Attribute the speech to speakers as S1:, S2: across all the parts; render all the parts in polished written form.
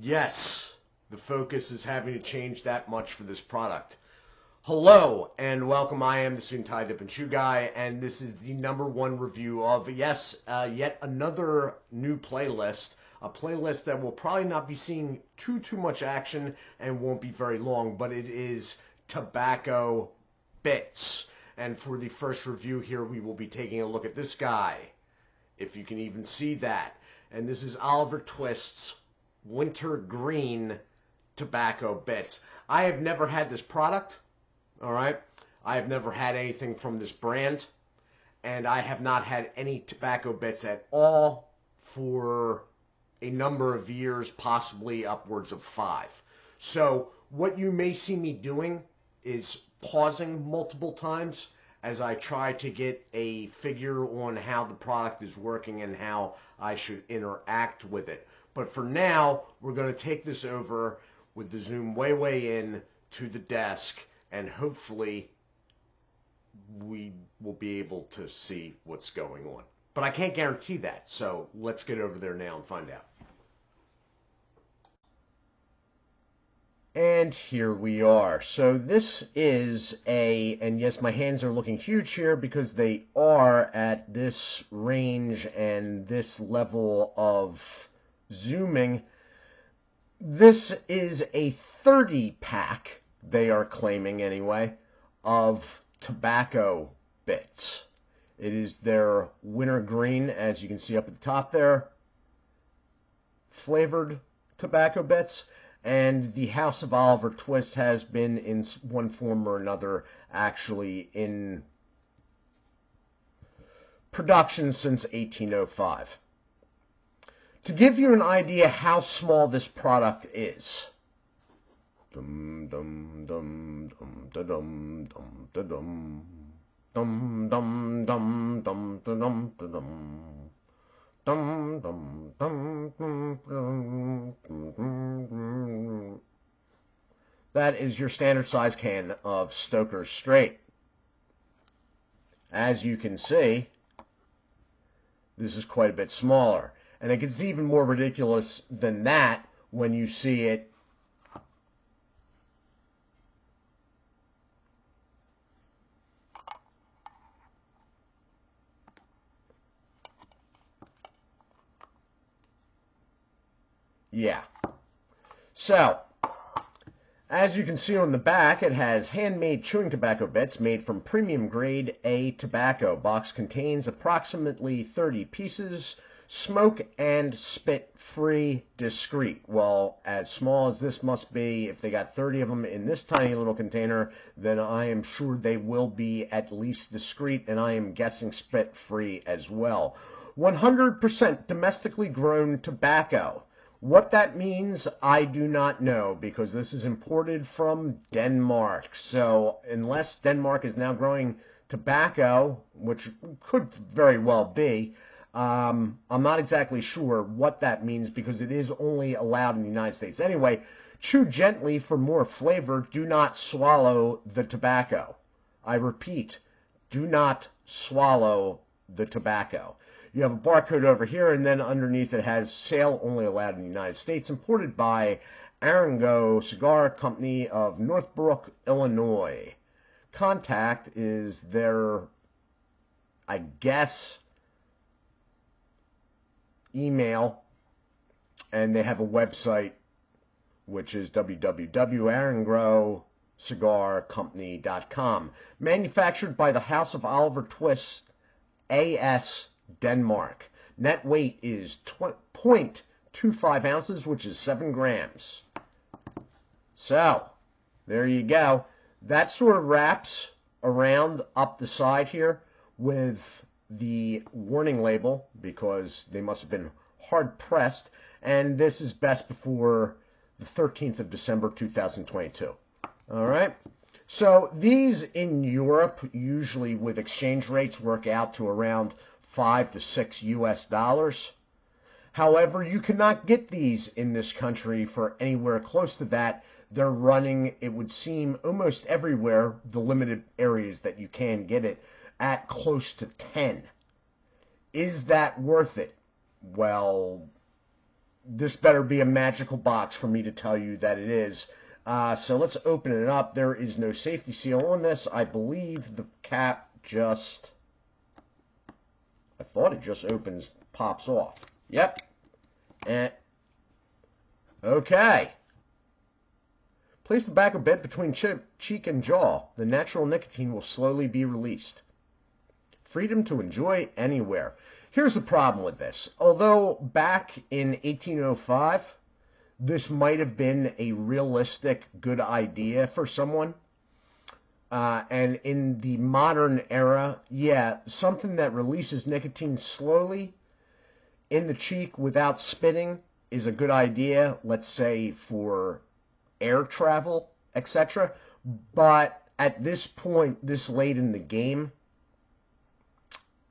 S1: Yes, the focus is having to change that much for this product. Hello and welcome. I am the Suit&Tie Dip&ChewGuy, and this is the #1 review of, yet another new playlist. A playlist that will probably not be seeing too much action and won't be very long, but it is tobacco bits. And for the first review here, we will be taking a look at this guy, if you can even see that. And this is Oliver Twist's Wintergreen tobacco bits. I have never had this product, all right? I have never had anything from this brand, and I have not had any tobacco bits at all for a number of years, possibly upwards of 5. So what you may see me doing is pausing multiple times as I try to get a figure on how the product is working and how I should interact with it. But for now, we're going to take this over with the zoom way in to the desk, and hopefully we will be able to see what's going on. But I can't guarantee that, so let's get over there now and find out. And here we are. So this is and yes, my hands are looking huge here because they are at this range and this level of zooming. This is a 30-pack, they are claiming anyway, of tobacco bits. It is their Wintergreen, as you can see up at the top there, flavored tobacco bits. And the House of Oliver Twist has been, in one form or another, actually in production since 1805. To give you an idea how small this product is, dum dum dum dum dum dum dum dum dum dum dum dum dum. Dum, dum, dum, dum, dum, dum, dum. That is your standard size can of Stoker's Straight. As you can see, this is quite a bit smaller. And it gets even more ridiculous than that when you see it So, as you can see on the back, it has handmade chewing tobacco bits made from premium grade A tobacco. Box contains approximately 30 pieces, smoke and spit free, discreet. Well, as small as this must be, if they got 30 of them in this tiny little container, then I am sure they will be at least discreet, and I am guessing spit free as well. 100% domestically grown tobacco. What that means, I do not know, because this is imported from Denmark. So unless Denmark is now growing tobacco, which could very well be, I'm not exactly sure what that means, because it is only allowed in the United States. Anyway, chew gently for more flavor. Do not swallow the tobacco. I repeat, do not swallow the tobacco. You have a barcode over here, and then underneath it has sale only allowed in the United States, imported by Arango Cigar Company of Northbrook, Illinois. Contact is their, I guess, email, and they have a website, which is www.arangocigarcompany.com. Manufactured by the House of Oliver Twist, A.S., Denmark. Net weight is 0.25 ounces, which is 7 grams. So, there you go. That sort of wraps around up the side here with the warning label, because they must have been hard pressed, and this is best before the 13th of December 2022. All right. So these in Europe, usually with exchange rates, work out to around $5 to $6 US. However, you cannot get these in this country for anywhere close to that. They're running, it would seem, almost everywhere, the limited areas that you can get it, at close to 10. Is that worth it? Well, this better be a magical box for me to tell you that it is. So let's open it up. There is no safety seal on this. I believe the cap just, I thought it just opens, pops off. Yep. And, okay. Place the back of bed between cheek and jaw. The natural nicotine will slowly be released. Freedom to enjoy anywhere. Here's the problem with this. Although back in 1805, this might have been a realistic good idea for someone. And in the modern era, yeah, something that releases nicotine slowly in the cheek without spitting is a good idea, let's say for air travel, etc. But at this point, this late in the game,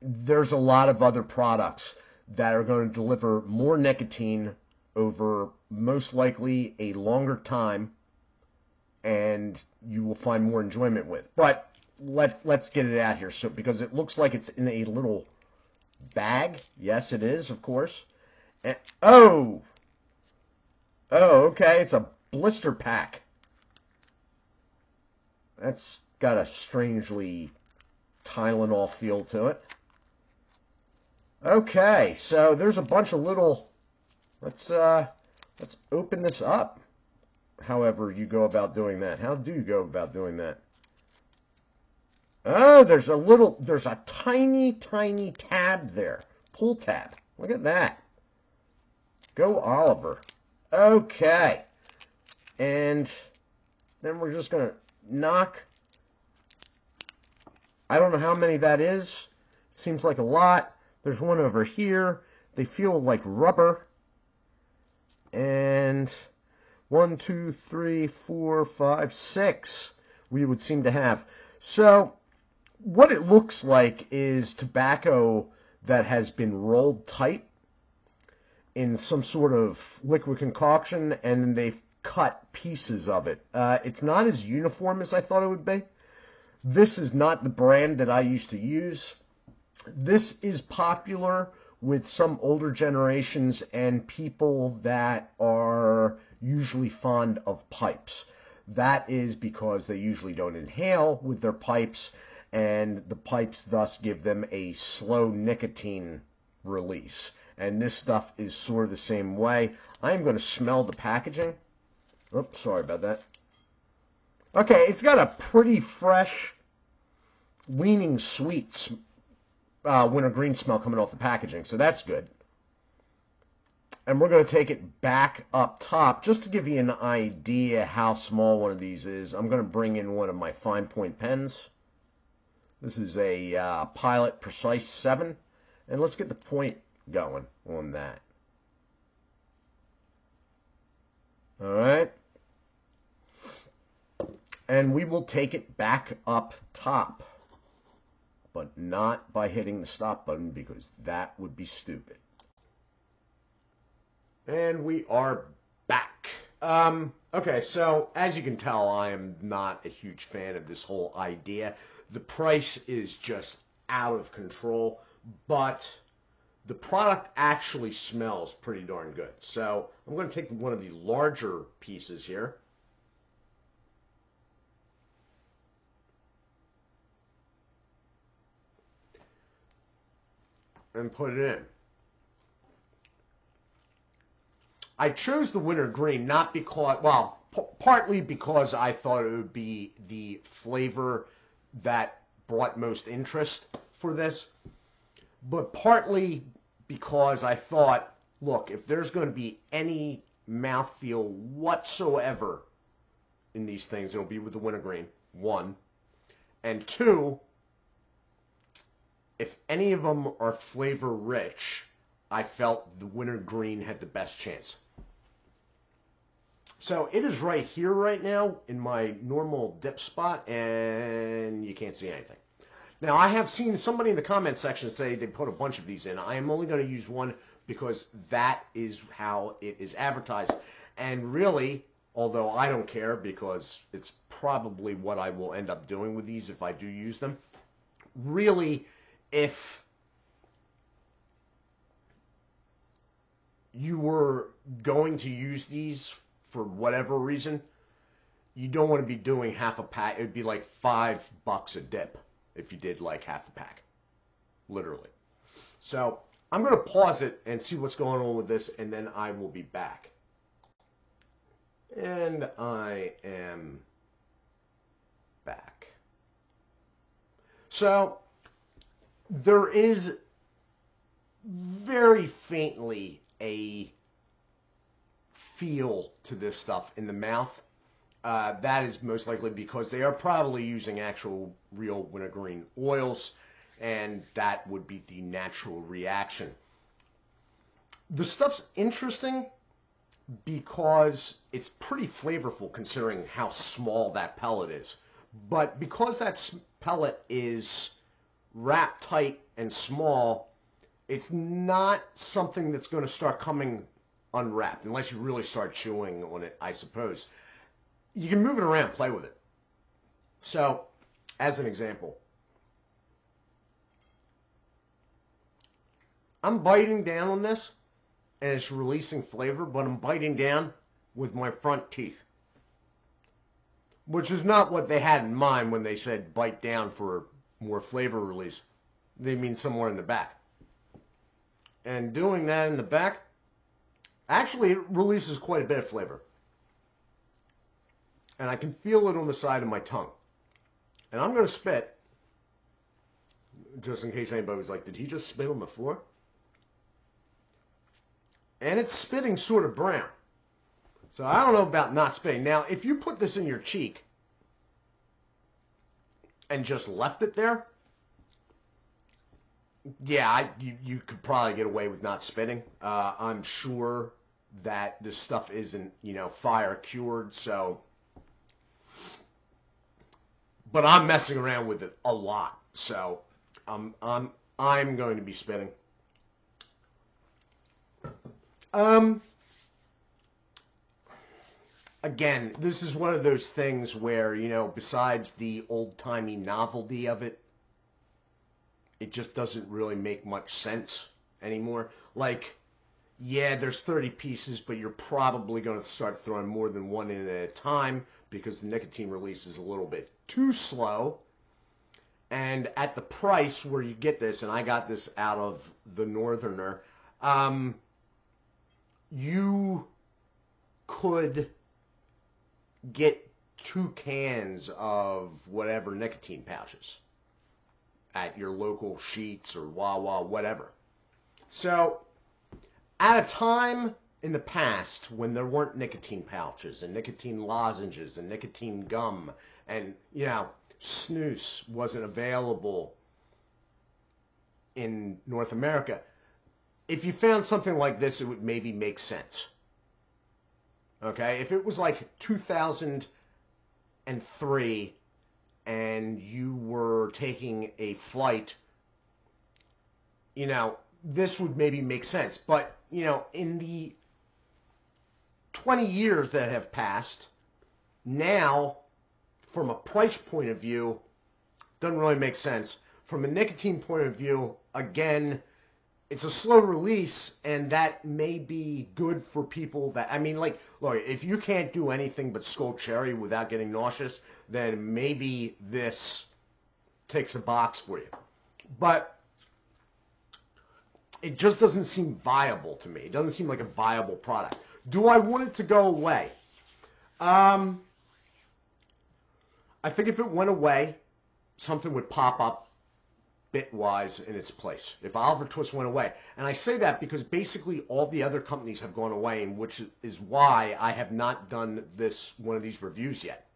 S1: there's a lot of other products that are going to deliver more nicotine over most likely a longer time, and you will find more enjoyment with. But let's get it out here, so because it looks like it's in a little bag. Yes, it is, of course. And, oh, okay, it's a blister pack. That's got a strangely Tylenol feel to it. Okay, so there's a bunch of little. Let's open this up. However you go about doing that. How do you go about doing that? Oh, there's a tiny tab there. Pull tab. Look at that. Go Oliver. Okay. And then we're just going to knock. I don't know how many that is. Seems like a lot. There's one over here. They feel like rubber. And 1, 2, 3, 4, 5, 6 we would seem to have. So what it looks like is tobacco that has been rolled tight in some sort of liquid concoction, and then they've cut pieces of it. It's not as uniform as I thought it would be. This is not the brand that I used to use. This is popular with some older generations and people that are usually fond of pipes. That is because they usually don't inhale with their pipes, and the pipes thus give them a slow nicotine release. And this stuff is sort of the same way. I'm going to smell the packaging. Oops, sorry about that. Okay, it's got a pretty fresh, leaning sweet wintergreen smell coming off the packaging, so that's good. And we're going to take it back up top just to give you an idea how small one of these is. I'm going to bring in one of my fine point pens. This is a Pilot Precise 7, and let's get the point going on that. All right. And we will take it back up top, but not by hitting the stop button, because that would be stupid. And we are back. Okay, so as you can tell, I am not a huge fan of this whole idea. The price is just out of control, but the product actually smells pretty darn good. So I'm going to take one of the larger pieces here. And put it in. I chose the wintergreen not because, well, partly because I thought it would be the flavor that brought most interest for this, but partly because I thought, look, if there's going to be any mouthfeel whatsoever in these things, it'll be with the wintergreen, one. And two, if any of them are flavor rich, I felt the wintergreen had the best chance. So it is right here right now in my normal dip spot, and you can't see anything. Now, I have seen somebody in the comment section say they put a bunch of these in. I am only going to use one because that is how it is advertised. And really, although I don't care because it's probably what I will end up doing with these if I do use them, really, if you were going to use these for whatever reason, you don't want to be doing half a pack. It would be like $5 a dip if you did like half a pack, literally. So I'm going to pause it and see what's going on with this, and then I will be back. And I am back. So there is very faintly a feel to this stuff in the mouth. That is most likely because they are probably using actual real wintergreen oils, and that would be the natural reaction. The stuff's interesting because it's pretty flavorful considering how small that pellet is. But because that pellet is wrapped tight and small, it's not something that's going to start coming unwrapped unless you really start chewing on it, I suppose. You can move it around, play with it. So, as an example, I'm biting down on this, and it's releasing flavor, but I'm biting down with my front teeth, which is not what they had in mind when they said bite down for more flavor release. They mean somewhere in the back. And doing that in the back, actually, it releases quite a bit of flavor. And I can feel it on the side of my tongue. And I'm going to spit, just in case anybody was like, did he just spit on the floor? And it's spitting sort of brown. So I don't know about not spitting. Now, if you put this in your cheek and just left it there, yeah, you could probably get away with not spitting. I'm sure that this stuff isn't, fire cured, so. But I'm messing around with it a lot, so I'm going to be spitting. Again, this is one of those things where, besides the old-timey novelty of it, it just doesn't really make much sense anymore. Like, yeah, there's 30 pieces, but you're probably going to start throwing more than one in at a time because the nicotine release is a little bit too slow. And at the price where you get this, and I got this out of the Northerner, you could get 2 cans of whatever nicotine pouches at your local Sheetz or Wawa, whatever. So, at a time in the past when there weren't nicotine pouches and nicotine lozenges and nicotine gum and, snus wasn't available in North America, if you found something like this, it would maybe make sense. Okay? If it was like 2003 and you were taking a flight, this would maybe make sense. But, in the 20 years that have passed, now, from a price point of view, doesn't really make sense. From a nicotine point of view, again, it's a slow release, and that may be good for people that, look, if you can't do anything but skull cherry without getting nauseous, then maybe this takes a box for you. But it just doesn't seem viable to me. It doesn't seem like a viable product. Do I want it to go away? I think if it went away, something would pop up bitwise in its place. If Oliver Twist went away. And I say that because basically all the other companies have gone away, and which is why I have not done one of these reviews yet.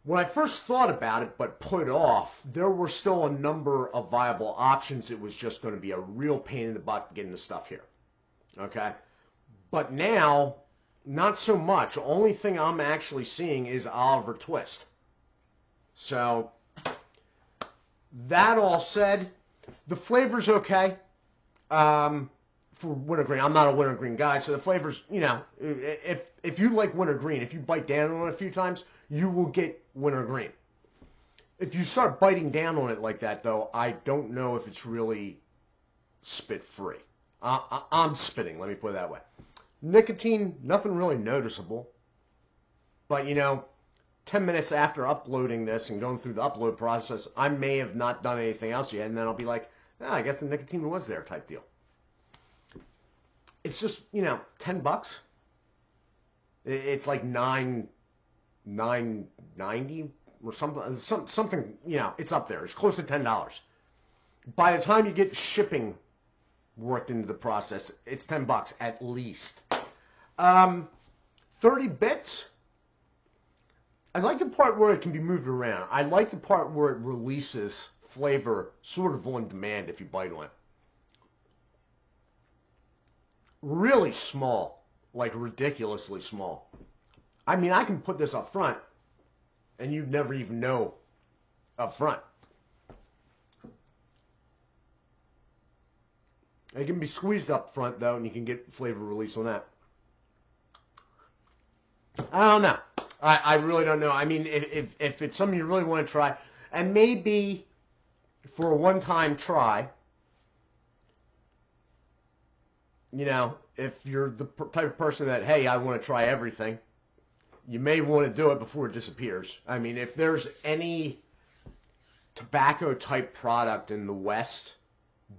S1: When I first thought about it but put it off, there were still a number of viable options. It was just going to be a real pain in the butt getting the stuff here. Okay? But now, not so much. The only thing I'm actually seeing is Oliver Twist. So, that all said, the flavor's okay for Wintergreen. I'm not a Wintergreen guy, so the flavor's, if you like Wintergreen, if you bite down on it a few times, you will get Wintergreen. If you start biting down on it like that, though, I don't know if it's really spit-free. I'm spitting, let me put it that way. Nicotine, nothing really noticeable. But, 10 minutes after uploading this and going through the upload process, I may have not done anything else yet, and then I'll be like, I guess the nicotine was there type deal. It's just, $10. It's like $9.90 or something, it's up there. It's close to $10. By the time you get shipping worked into the process, it's $10 at least. 30 bits. I like the part where it can be moved around. I like the part where it releases flavor sort of on demand if you bite on it. Really small, like ridiculously small. I mean, I can put this up front, and you'd never even know up front. It can be squeezed up front, though, and you can get flavor release on that. I don't know. I really don't know. I mean, if it's something you really want to try, and maybe for a one-time try, if you're the type of person that, hey, I want to try everything, you may want to do it before it disappears. I mean, if there's any tobacco-type product in the West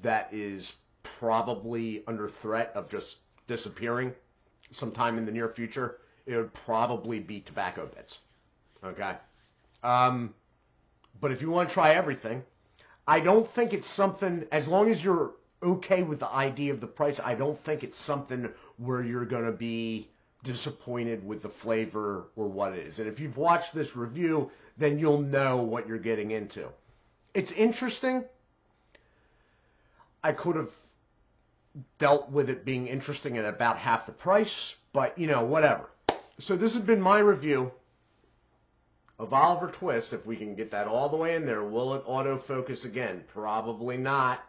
S1: that is probably under threat of just disappearing sometime in the near future, it would probably be tobacco bits. Okay? But if you want to try everything, I don't think it's something, as long as you're okay with the idea of the price, I don't think it's something where you're going to be disappointed with the flavor or what it is. And if you've watched this review, then you'll know what you're getting into. It's interesting. I could have dealt with it being interesting at about half the price, but, whatever. So this has been my review of Oliver Twist. If we can get that all the way in there, will it autofocus again? Probably not.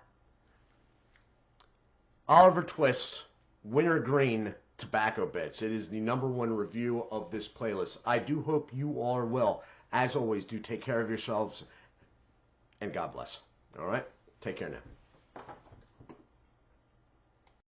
S1: Oliver Twist, Wintergreen Tobacco Bits. It is the #1 review of this playlist. I do hope you all are well. As always, do take care of yourselves, and God bless. All right? Take care now.